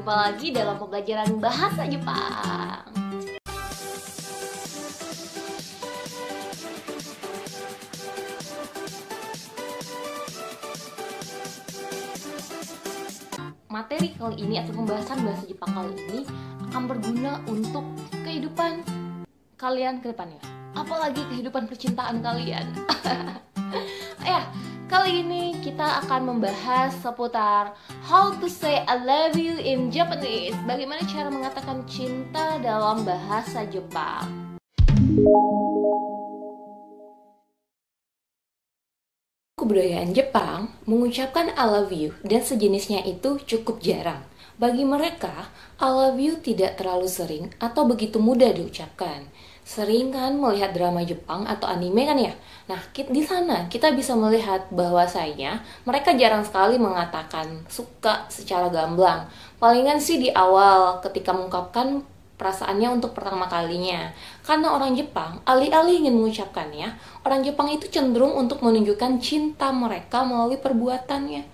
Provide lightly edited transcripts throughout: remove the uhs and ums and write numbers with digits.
Jumpa lagi dalam pembelajaran bahasa Jepang. Materi kali ini atau pembahasan bahasa Jepang kali ini akan berguna untuk kehidupan kalian ke depannya. Apalagi kehidupan percintaan kalian. Ya, kali ini kita akan membahas seputar how to say I love you in Japanese. Bagaimana cara mengatakan cinta dalam bahasa Jepang. Kebudayaan Jepang mengucapkan I love you dan sejenisnya itu cukup jarang. Bagi mereka, I love you tidak terlalu sering atau begitu mudah diucapkan. Sering kan melihat drama Jepang atau anime kan ya? Nah, di sana kita bisa melihat bahwasanya mereka jarang sekali mengatakan suka secara gamblang. Palingan sih di awal ketika mengungkapkan perasaannya untuk pertama kalinya. Karena orang Jepang, alih-alih ingin mengucapkannya, orang Jepang itu cenderung untuk menunjukkan cinta mereka melalui perbuatannya.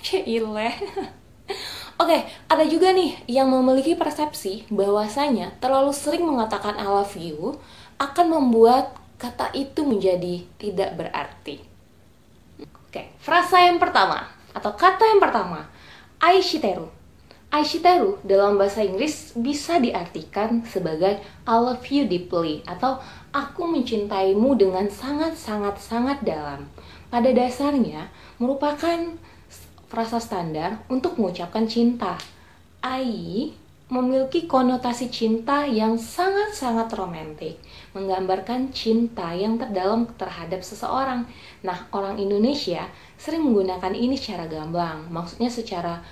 Cile. Oke, ada juga nih yang memiliki persepsi bahwasanya terlalu sering mengatakan I love you akan membuat kata itu menjadi tidak berarti. Oke, frasa yang pertama atau kata yang pertama, aishiteru. Aishiteru dalam bahasa Inggris bisa diartikan sebagai I love you deeply atau aku mencintaimu dengan sangat dalam. Pada dasarnya merupakan frasa standar untuk mengucapkan cinta. Ai memiliki konotasi cinta yang sangat romantis, menggambarkan cinta yang terdalam terhadap seseorang. Nah, orang Indonesia sering menggunakan ini secara gamblang, maksudnya secara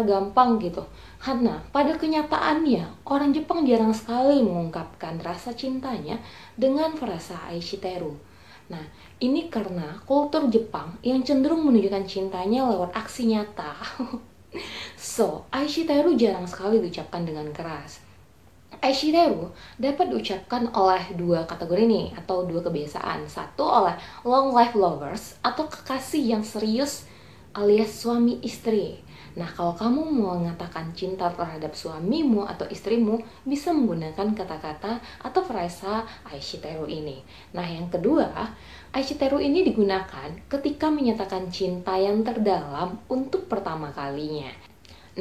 gampang gitu. Karena pada kenyataannya, orang Jepang jarang sekali mengungkapkan rasa cintanya dengan frasa aishiteru. Nah, ini karena kultur Jepang yang cenderung menunjukkan cintanya lewat aksi nyata. So, aishiteru jarang sekali diucapkan dengan keras. Aishiteru dapat diucapkan oleh dua kategori nih, atau dua kebiasaan. Satu oleh long life lovers, atau kekasih yang serius alias suami istri. Nah, kalau kamu mau mengatakan cinta terhadap suamimu atau istrimu, bisa menggunakan kata-kata atau frasa aishiteru ini. Nah, yang kedua, aishiteru ini digunakan ketika menyatakan cinta yang terdalam untuk pertama kalinya.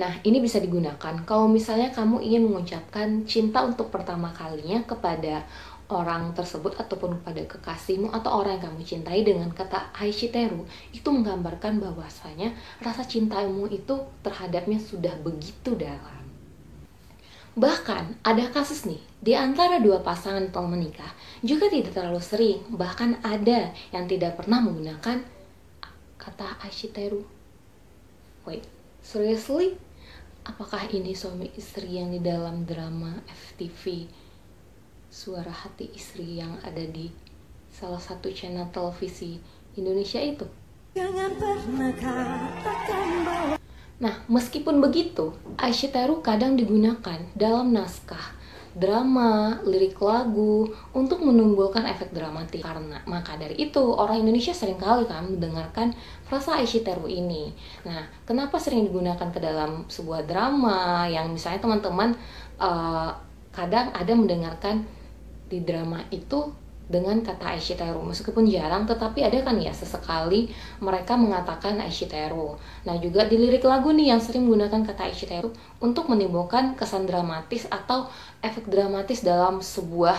Nah, ini bisa digunakan kalau misalnya kamu ingin mengucapkan cinta untuk pertama kalinya kepada orang tersebut ataupun pada kekasihmu atau orang yang kamu cintai dengan kata aishiteru. Itu menggambarkan bahwasanya rasa cintamu itu terhadapnya sudah begitu dalam. Bahkan ada kasus nih, di antara dua pasangan telah menikah juga tidak terlalu sering, bahkan ada yang tidak pernah menggunakan kata aishiteru. Wait, seriously? Apakah ini suami istri yang di dalam drama FTV Suara Hati Istri yang ada di salah satu channel televisi Indonesia itu? Nah, meskipun begitu, aishiteru kadang digunakan dalam naskah drama, lirik lagu untuk menimbulkan efek dramatis. Karena maka dari itu orang Indonesia sering kali kan mendengarkan frasa aishiteru ini. Nah, kenapa sering digunakan ke dalam sebuah drama yang misalnya teman-teman kadang ada mendengarkan di drama itu dengan kata aishiteru, meskipun jarang, tetapi ada kan ya sesekali mereka mengatakan aishiteru. Nah, juga di lirik lagu nih yang sering menggunakan kata aishiteru untuk menimbulkan kesan dramatis atau efek dramatis dalam sebuah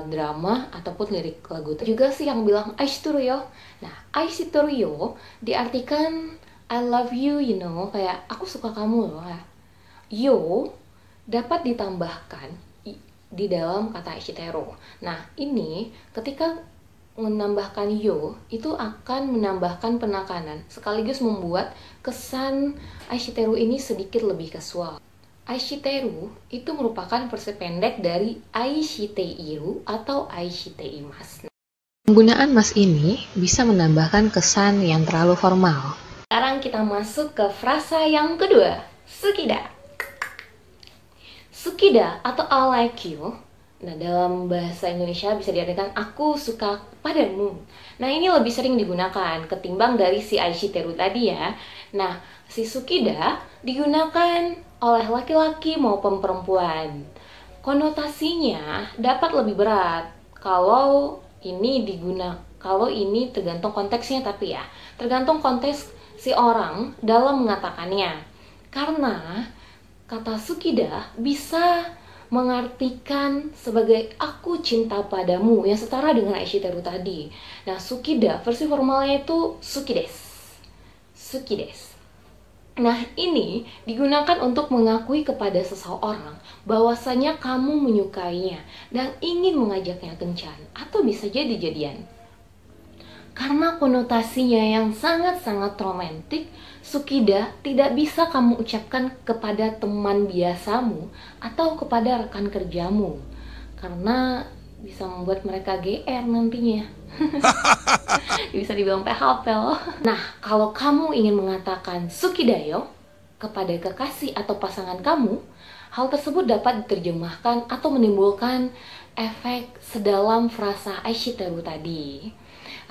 drama ataupun lirik lagu. Juga sih yang bilang aishiteru yo. Nah, aishiteru yo diartikan I love you, you know, kayak aku suka kamu loh. Yo dapat ditambahkan di dalam kata aishiteru. Nah, ini ketika menambahkan yo, itu akan menambahkan penekanan, sekaligus membuat kesan aishiteru ini sedikit lebih kasual. Aishiteru itu merupakan versi pendek dari aishiteiru atau aishiteimasu. Penggunaan mas ini bisa menambahkan kesan yang terlalu formal. Sekarang kita masuk ke frasa yang kedua, sukida. Sukida atau I like you. Nah, dalam bahasa Indonesia bisa diartikan aku suka padamu. Nah, ini lebih sering digunakan ketimbang dari si aishiteru tadi ya. Nah, Si sukida digunakan oleh laki-laki maupun perempuan. Konotasinya dapat lebih berat kalau ini tergantung konteksnya, tapi ya tergantung konteks si orang dalam mengatakannya. Karena kata sukida bisa mengartikan sebagai aku cinta padamu yang setara dengan aishiteru tadi. Nah, sukida versi formalnya itu sukides. Nah, ini digunakan untuk mengakui kepada seseorang bahwasanya kamu menyukainya dan ingin mengajaknya kencan atau bisa jadi jadian. Karena konotasinya yang sangat-sangat romantik, sukida tidak bisa kamu ucapkan kepada teman biasamu atau kepada rekan kerjamu. Karena bisa membuat mereka GR nantinya. Bisa dibilang PHP loh. Nah, kalau kamu ingin mengatakan sukidayo kepada kekasih atau pasangan kamu, hal tersebut dapat diterjemahkan atau menimbulkan efek sedalam frasa aishiteru tadi.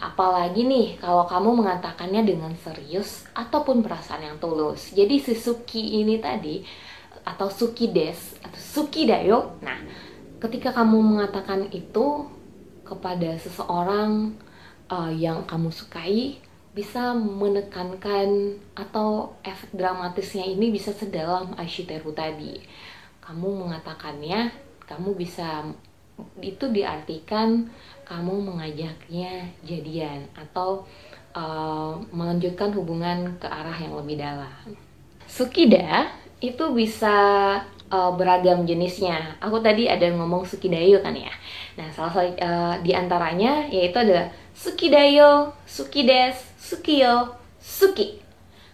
Apalagi nih kalau kamu mengatakannya dengan serius ataupun perasaan yang tulus. Jadi si suki ini tadi atau sukides atau sukidayo. Nah, ketika kamu mengatakan itu kepada seseorang yang kamu sukai, bisa menekankan atau efek dramatisnya ini bisa sedalam aishiteru tadi. Kamu mengatakannya, kamu bisa, itu diartikan kamu mengajaknya jadian atau melanjutkan hubungan ke arah yang lebih dalam. Sukida itu bisa beragam jenisnya. Aku tadi ada ngomong sukidayo kan ya. Nah, salah satu di antaranya yaitu adalah sukidayo, sukides, sukiyo, suki.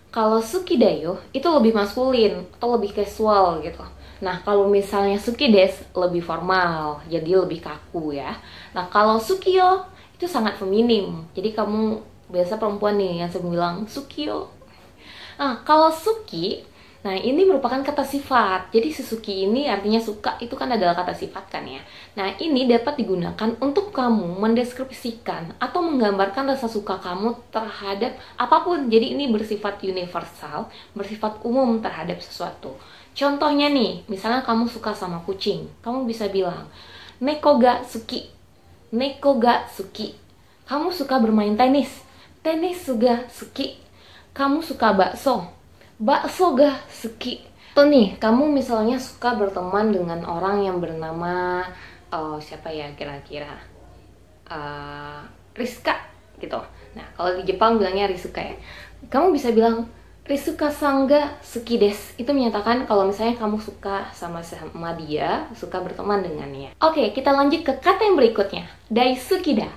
Kalau sukidayo itu lebih maskulin atau lebih casual gitu. Nah, kalau misalnya sukides lebih formal, jadi lebih kaku ya. Nah, kalau sukiyo itu sangat feminim. Jadi kamu biasa perempuan nih yang sering bilang sukiyo. Nah, kalau suki, nah ini merupakan kata sifat. Jadi si suki ini artinya suka, itu kan adalah kata sifat kan ya. Nah, ini dapat digunakan untuk kamu mendeskripsikan atau menggambarkan rasa suka kamu terhadap apapun. Jadi ini bersifat universal, bersifat umum terhadap sesuatu. Contohnya nih, misalnya kamu suka sama kucing, kamu bisa bilang neko ga suki, neko ga suki. Kamu suka bermain tenis, tenis ga suki. Kamu suka bakso, bakso ga suki. Tuh nih, kamu misalnya suka berteman dengan orang yang bernama siapa ya kira-kira, Rizka gitu. Nah, kalau di Jepang bilangnya Rizuka ya. Kamu bisa bilang Rizuka-san ga suki desu. Itu menyatakan kalau misalnya kamu suka sama dia, suka berteman dengannya. Oke, kita lanjut ke kata yang berikutnya, daisukida.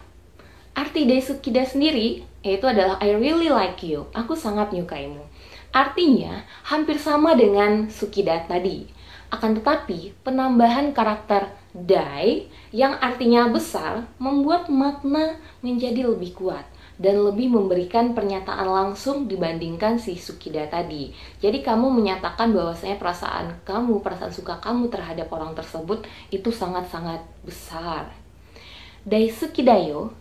Arti daisukida sendiri yaitu adalah I really like you. Aku sangat menyukaimu. Artinya hampir sama dengan sukida tadi. Akan tetapi penambahan karakter dai yang artinya besar membuat makna menjadi lebih kuat dan lebih memberikan pernyataan langsung dibandingkan si sukida tadi. Jadi kamu menyatakan bahwasanya perasaan suka kamu terhadap orang tersebut itu sangat-sangat besar. Daisukidayo,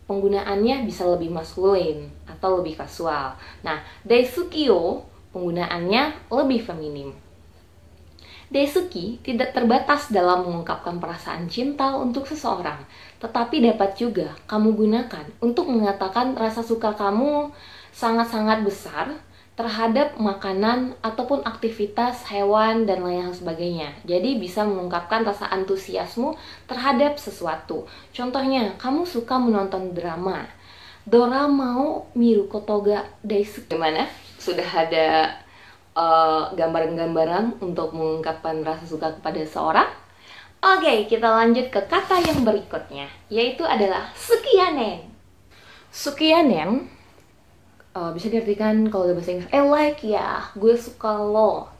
penggunaannya bisa lebih maskulin atau lebih kasual. Nah, daisukiyo, penggunaannya lebih feminim. Daisuki tidak terbatas dalam mengungkapkan perasaan cinta untuk seseorang, tetapi dapat juga kamu gunakan untuk mengatakan rasa suka kamu sangat-sangat besar terhadap makanan ataupun aktivitas hewan dan lain sebagainya. Jadi bisa mengungkapkan rasa antusiasmu terhadap sesuatu. Contohnya, kamu suka menonton drama. Dora mau miru koto ga daisuki. Gimana? Sudah ada gambaran-gambaran untuk mengungkapkan rasa suka kepada seseorang? Oke, kita lanjut ke kata yang berikutnya, yaitu adalah sukianen. Sukianen bisa diartikan kalau dalam bahasa Inggris, I like ya, gue suka lo.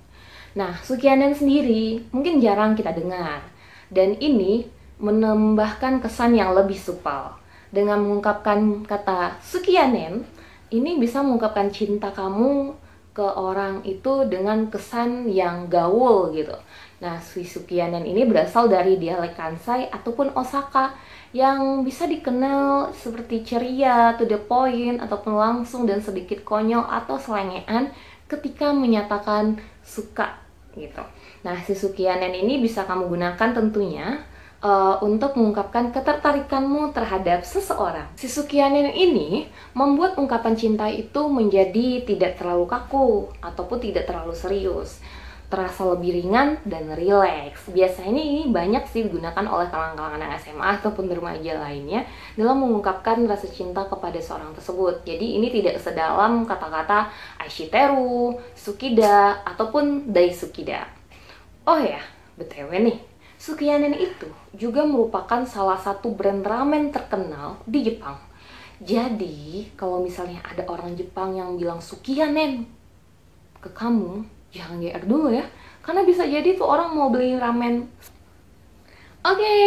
Nah, sukianen sendiri mungkin jarang kita dengar, dan ini menambahkan kesan yang lebih supel. Dengan mengungkapkan kata sukianen, ini bisa mengungkapkan cinta kamu ke orang itu dengan kesan yang gaul gitu. Nah, si sukianen ini berasal dari dialek Kansai ataupun Osaka yang bisa dikenal seperti ceria, to the point, ataupun langsung dan sedikit konyol atau selengean ketika menyatakan suka gitu. Nah, si sukianen ini bisa kamu gunakan tentunya untuk mengungkapkan ketertarikanmu terhadap seseorang. Si sukianen ini membuat ungkapan cinta itu menjadi tidak terlalu kaku ataupun tidak terlalu serius, terasa lebih ringan dan rileks. Biasanya ini banyak sih digunakan oleh kalangan-kalangan SMA ataupun remaja lainnya dalam mengungkapkan rasa cinta kepada seorang tersebut. Jadi ini tidak sedalam kata-kata aishiteru, sukida, ataupun daisukida. Oh ya, BTW nih, sukianen itu juga merupakan salah satu brand ramen terkenal di Jepang. Jadi, kalau misalnya ada orang Jepang yang bilang sukianen ke kamu, jangan GR dulu ya, karena bisa jadi tuh orang mau beli ramen. Oke,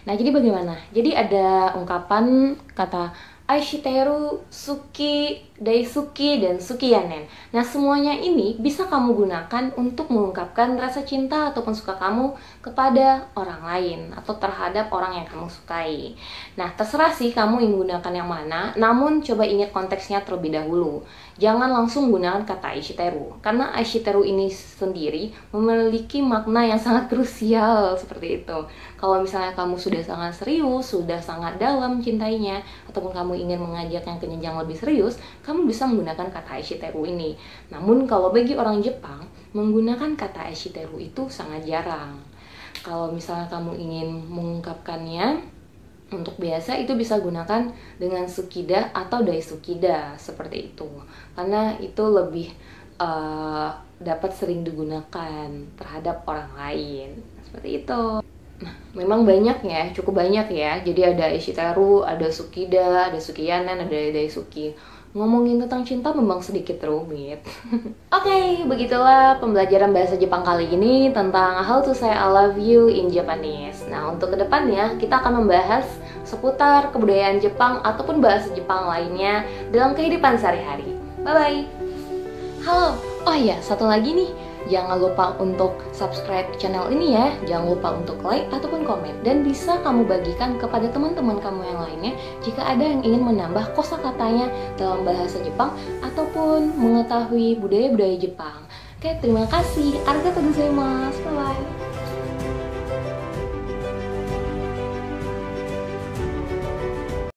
nah jadi bagaimana? Jadi ada ungkapan kata aishiteru, suki, daisuki, dan sukianen. Nah, semuanya ini bisa kamu gunakan untuk mengungkapkan rasa cinta ataupun suka kamu kepada orang lain atau terhadap orang yang kamu sukai. Nah, terserah sih kamu ingin menggunakan yang mana, namun coba ingat konteksnya terlebih dahulu. Jangan langsung gunakan kata aishiteru, karena aishiteru ini sendiri memiliki makna yang sangat krusial seperti itu. Kalau misalnya kamu sudah sangat serius, sudah sangat dalam cintainya, ataupun kamu ingin mengajak yang ke jenjang lebih serius, kamu bisa menggunakan kata aishiteru ini. Namun kalau bagi orang Jepang, menggunakan kata aishiteru itu sangat jarang. Kalau misalnya kamu ingin mengungkapkannya untuk biasa, itu bisa gunakan dengan sukida atau daisukida seperti itu, karena itu lebih dapat sering digunakan terhadap orang lain seperti itu. Nah, memang banyak ya, cukup banyak ya. Jadi ada aishiteru, ada sukida, ada sukianen, ada daisuki. Ngomongin tentang cinta memang sedikit rumit. Oke, begitulah pembelajaran bahasa Jepang kali ini tentang how to say I love you in Japanese. Nah, untuk kedepannya kita akan membahas seputar kebudayaan Jepang ataupun bahasa Jepang lainnya dalam kehidupan sehari-hari. Bye-bye! Halo, oh iya, satu lagi nih. Jangan lupa untuk subscribe channel ini ya. Jangan lupa untuk like ataupun komen. Dan bisa kamu bagikan kepada teman-teman kamu yang lainnya jika ada yang ingin menambah kosakatanya dalam bahasa Jepang ataupun mengetahui budaya-budaya Jepang. Oke, terima kasih. Arigatou gozaimasu. Bye-bye.